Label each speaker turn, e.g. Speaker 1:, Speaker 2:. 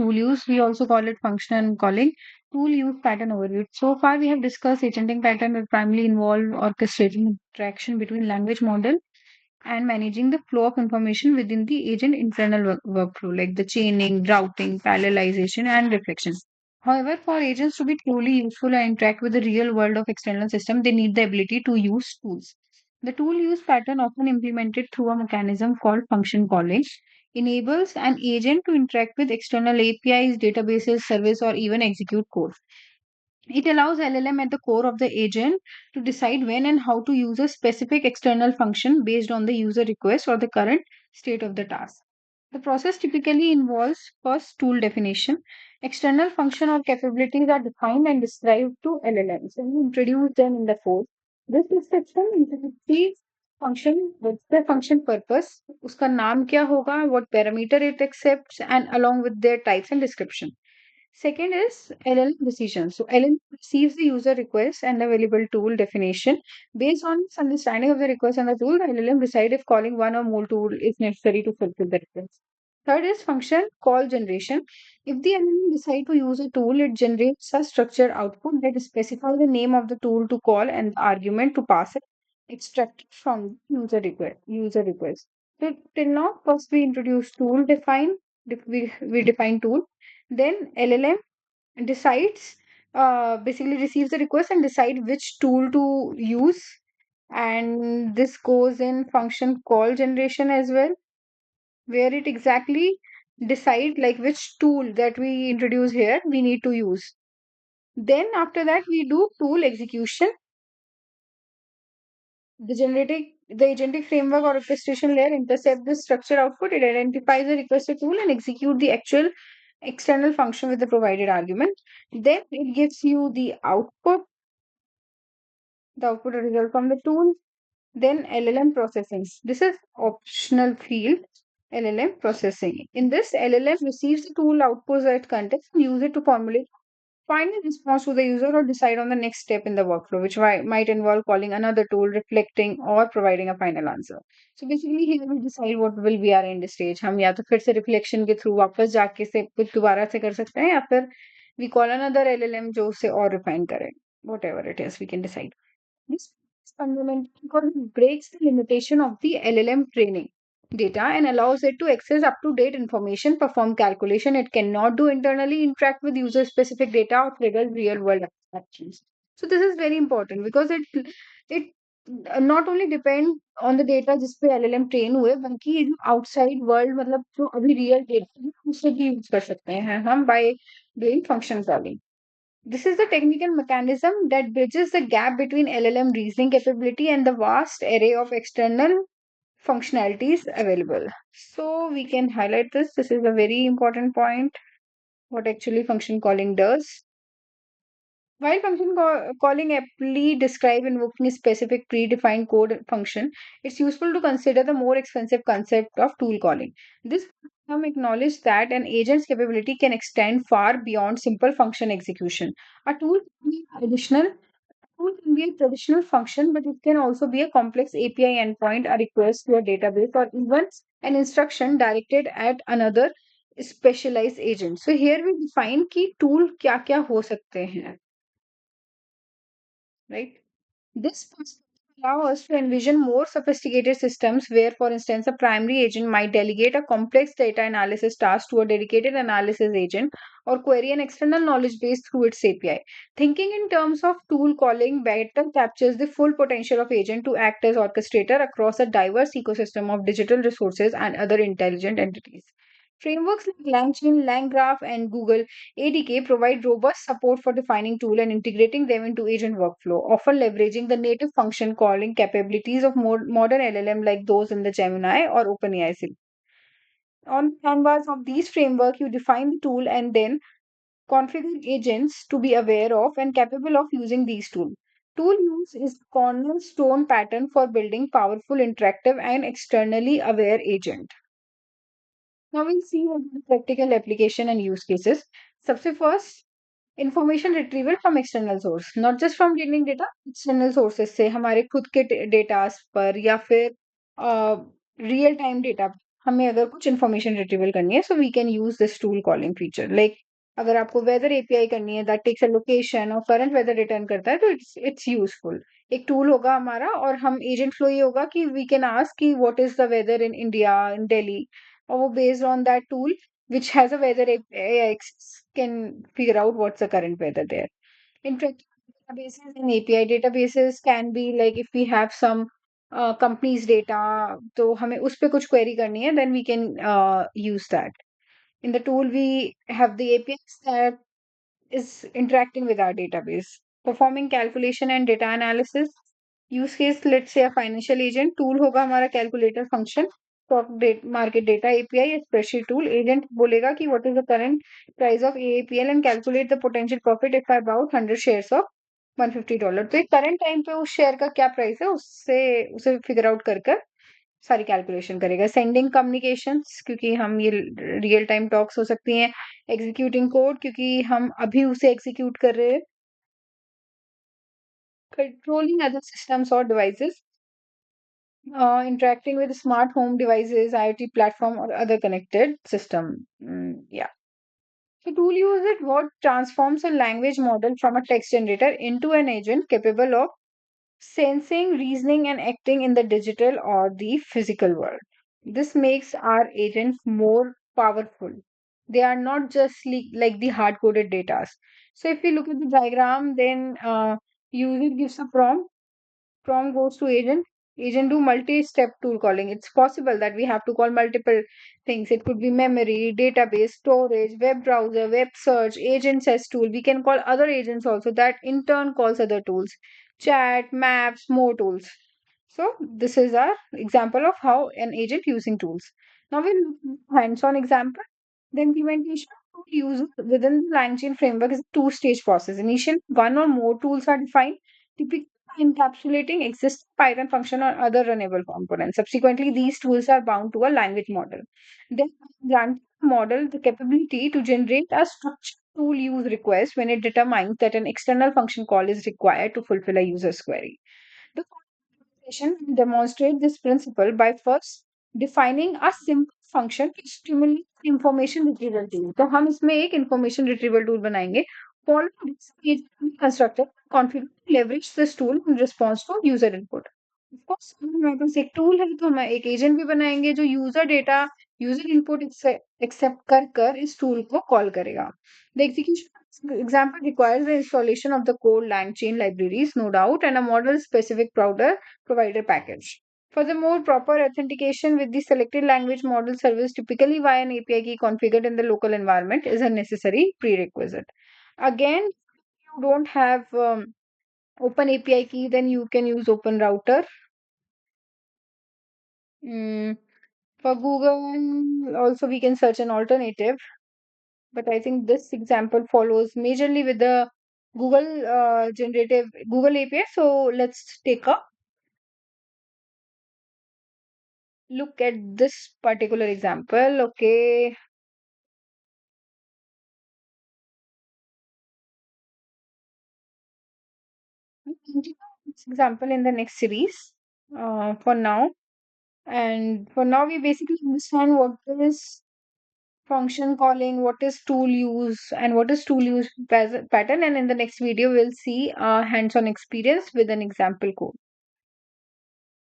Speaker 1: tool use. We also call it function calling. Tool use pattern overview. So far, we have discussed agenting pattern that primarily involve orchestrating interaction between language model and managing the flow of information within the agent internal workflow, like the chaining, routing, parallelization, and reflection. However, for agents to be truly useful and interact with the real world of external system, they need the ability to use tools. The tool use pattern, often implemented through a mechanism called function calling, enables an agent to interact with external APIs, databases, service, or even execute code. It allows LLM at the core of the agent to decide when and how to use a specific external function based on the user request or the current state of the task. The process typically involves first tool definition. External function or capabilities are defined and described to LLMs and we introduce them in the code. This description includes the function, what's the function purpose, उसका नाम क्या होगा, what parameter it accepts, and along with their types and description. Second is LLM decision. So LLM receives the user request and available tool definition. Based on its understanding of the request and the tool, the LLM decide if calling one or more tool is necessary to fulfill the request. Third is function call generation. If the LLM decide to use a tool, it generates a structured output that specifies the name of the tool to call and the argument to pass it, extracted from user request. So till now, first we introduce tool define. We define tool, then LLM decides, basically receives the request and decide which tool to use. And this goes in function call generation as well, where it exactly decide like which tool that we introduce here we need to use. Then after that we do tool execution. The agentic framework or orchestration layer intercept the structure output. It identifies the requested tool and execute the actual external function with the provided argument. Then it gives you the output result from the tool. Then LLM processing. This is optional field. LLM processing. In this, LLM receives the tool outputs at context and use it to formulate final response to the user or decide on the next step in the workflow, which might involve calling another tool, reflecting, or providing a final answer. So basically, here we decide what will be our end stage. हम या तो फिर से reflection के through वापस जाके से कुछ दोबारा से कर सकते हैं या फिर we call another LLM जो उसे और refine करे. Whatever it is, we can decide. This is fundamental because it breaks the limitation of the LLM training data and allows it to access up to date information, perform calculation it cannot do internally, interact with user specific data, or trigger real world actions. So, this is very important because it not only depend on the data जिस पे LLM train हुए बल्कि ये जो outside world मतलब जो अभी real data है उसे भी use कर सकते हैं हम by doing function calling. This is the technical mechanism that bridges the gap between LLM reasoning capability and the vast array of external functionalities available. So we can highlight this. This is a very important point. What actually function calling does. While function calling aptly describe invoking a specific predefined code function, it's useful to consider the more expensive concept of tool calling. This term acknowledges that an agent's capability can extend far beyond simple function execution. A tool can be a traditional function, but it can also be a complex API endpoint, a request to a database, or even an instruction directed at another specialized agent. So here we define कि tool क्या क्या हो सकते हैं, right? This perspective allows us to envision more sophisticated systems where, for instance, a primary agent might delegate a complex data analysis task to a dedicated analysis agent or query an external knowledge base through its API. Thinking in terms of tool calling better captures the full potential of agent to act as orchestrator across a diverse ecosystem of digital resources and other intelligent entities. Frameworks like LangChain, LangGraph, and Google ADK provide robust support for defining tool and integrating them into agent workflow, often leveraging the native function calling capabilities of more modern LLM like those in the Gemini or OpenAI. On the canvas of these framework, you define the tool and then configure agents to be aware of and capable of using these tools. Tool use is the cornerstone pattern for building powerful, interactive, and externally aware agent. Now we'll see what the practical application and use cases. सबसे first, information retrieval from external source, not just from training data, external sources से हमारे खुद के data पर या फिर real time data हमें अगर कुछ इन्फॉर्मेशन रिट्रीवल करनी है, so we can use this tool calling feature. Like अगर आपको वेदर एपीआई करनी है दैट टेक्स अ लोकेशन और करंट वेदर रिटर्न करता है, तो इट्स यूजफुल। एक टूल होगा हमारा, और हम एजेंट फ्लो ये होगा कि वी कैन आस्क कि what is the weather in India, in Delhi, और वो based on that tool which has a weather API can figure out what's the current weather there. Interactive databases and API databases can be like if we have some company's data, तो हमें उस पे कुछ query करनी है, then we can use that. In the tool, we have the APIs that is interacting with our database, performing calculation and data analysis. Use case, let's say a financial agent, tool होगा हमारा calculator function, stock date, market data API, a spreadsheet tool. Agent बोलेगा कि what is the current price of AAPL and calculate the potential profit if I bought 100 shares of $150. तो current time पे उस share का क्या price है, उससे उसे फिगर आउट कर कर सारी कैलकुलेशन करेगा। सेंडिंग कम्युनिकेशंस, क्योंकि हम ये रियल टाइम टॉक्स हो सकती हैं। एग्जीक्यूटिंग कोड, क्योंकि हम अभी उसे एग्जीक्यूट कर रहे हैं। कंट्रोलिंग अदर सिस्टम्स और devices, interacting with smart home devices, IoT platform, or other connected system. Yeah. So tool use it what transforms a language model from a text generator into an agent capable of sensing, reasoning, and acting in the digital or the physical world. This makes our agents more powerful. They are not just like the hard coded data. So, if we look at the diagram, then user gives a prompt, prompt goes to agent, agent do multi-step tool calling. It's possible that we have to call multiple things. It could be memory, database, storage, web browser, web search, agent says tool. We can call other agents also, that in turn calls other tools, chat, maps, more tools. So this is our example of how an agent using tools. Now we'll look at hands-on example. The implementation of tool use within the LangChain framework is a two-stage process. Initial, one or more tools are defined, typically encapsulating existing Python function or other runnable components. Subsequently, these tools are bound to a language model. Then grant the model the capability to generate a structured tool use request when it determines that an external function call is required to fulfill a user's query. The demonstration will demonstrate this principle by first defining a simple function to stimulate information retrieval tool. तो हम इसमें एक information retrieval tool बनाएंगे. Following this, page will be constructed, configured to leverage this tool in response to user input. Of course, हमारे पास एक tool है, तो हम एक agent भी बनाएंगे जो user data, user input accept कर कर इस tool को call करेगा. The execution example requires the installation of the code LangChain libraries, no doubt, and a model-specific provider package. Furthermore, proper authentication with the selected language model service, typically via an API key configured in the local environment, is a necessary prerequisite. Again, if you don't have Open API key, then you can use Open Router. For Google, also we can search an alternative, but I think this example follows majorly with the Google generative Google API. So let's take a look at this particular example. Okay, we'll continue this example in the next series. For now, and for now, we basically understand what is function calling, what is tool use, and what is tool use pattern. And in the next video, we'll see a hands-on experience with an example code.